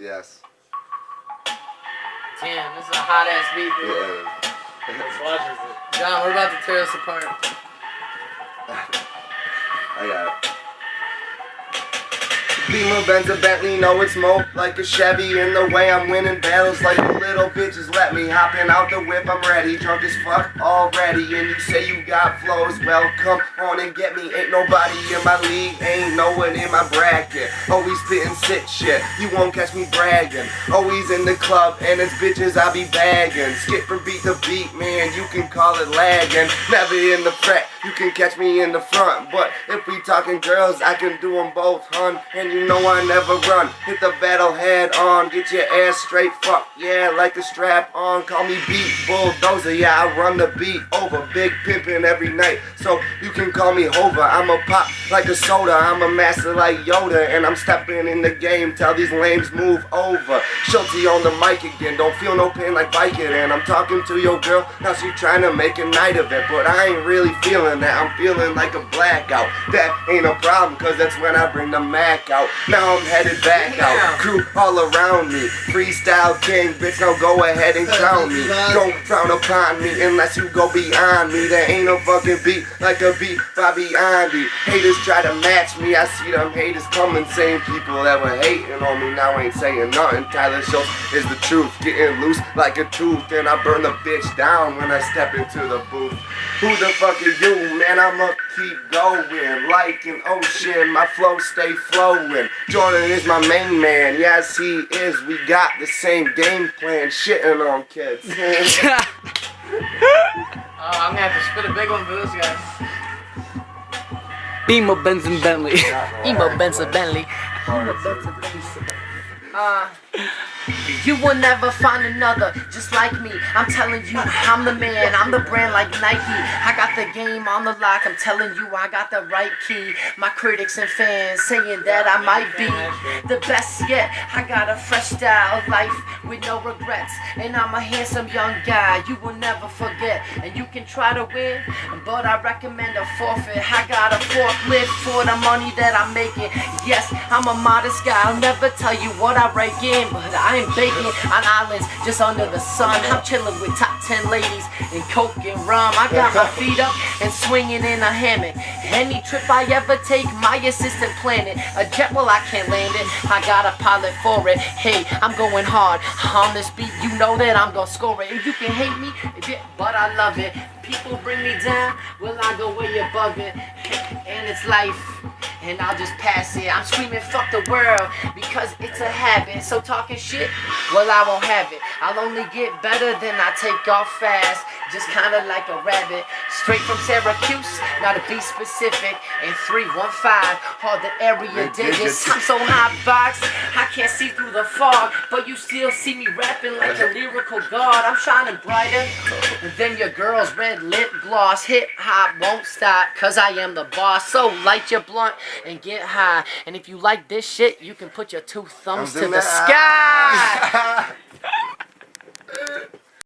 Yes. Damn, this is a hot ass beat, dude. Yeah. Let's watch it. John, we're about to tear this apart. I got it. Beamer, Benz, a Bentley, know it's smoke like a Chevy. In the way I'm winning battles like the little bitches let me. Hopping out the whip, I'm ready, drunk as fuck already. And you say you got flows, well come on and get me. Ain't nobody in my league, ain't no one in my bracket. Always spitting sick shit, you won't catch me bragging. Always in the club and it's bitches I be bagging. Skip from beat to beat, man, you can call it lagging. Never in the fret, you can catch me in the front. But if we talking girls, I can do them both, hun. And you know I never run, hit the battle head on. Get your ass straight, fuck yeah, like the strap on. Call me beat bulldozer, yeah, I run the beat over. Big pimpin' every night, so you can call me Hova. I'm a pop like a soda, I'm a master like Yoda. And I'm stepping in the game, tell these lames move over. Schulte on the mic again, don't feel no pain like Vicodin. And I'm talking to your girl, now she trying to make a night of it. But I ain't really feeling that, I'm feeling like a blackout. That ain't a problem, cause that's when I bring the Mac out. Now I'm headed back out, crew all around me. Freestyle king, bitch, now go ahead and crown me. Don't frown upon me unless you go beyond me. There ain't no fucking beat like a beat by Beyonce. Haters try to match me, I see them haters coming. Same people that were hating on me now ain't saying nothing. Tyler Schultz is the truth, getting loose like a tooth. And I burn the bitch down when I step into the booth. Who the fuck are you, man? I'ma keep going like an ocean, my flow stay flowing. Jordan is my main man, yes he is. We got the same game plan, shitting on kids. I'm gonna have to spit a big one for this guy. Beamer, Benz, and Bentley. Emo, Benz, and Bentley. You will never find another just like me. I'm telling you, I'm the man, I'm the brand like Nike. I got the game on the lock, I'm telling you, I got the right key. My critics and fans saying that I might be the best yet. I got a fresh style of life with no regrets. And I'm a handsome young guy, you will never forget. And you can try to win, but I recommend a forfeit. I got a forklift for the money that I'm making. Yes, I'm a modest guy, I'll never tell you what I rake in, but I ain't baking on islands just under the sun. I'm chilling with top 10 ladies and coke and rum. I got my feet up and swinging in a hammock. Any trip I ever take, my assistant planned it. A jet, well I can't land it, I got a pilot for it. Hey, I'm going hard on this beat, you know that I'm gonna score it. And you can hate me, but I love it. People bring me down, well I go way above it. And it's life, and I'll just pass it. I'm screaming fuck the world because it's a habit. So talking shit, well I won't have it. I'll only get better than I take off fast, just kinda like a rabbit. Straight from Syracuse, now to be specific. And 315, all the area digits. I'm so hot box, I can't see through the fog, but you still see me rapping like a lyrical god. I'm shining brighter than your girl's red lip gloss. Hip hop won't stop, cause I am the boss. So light your blunt and get high. And if you like this shit, you can put your two thumbs to the sky.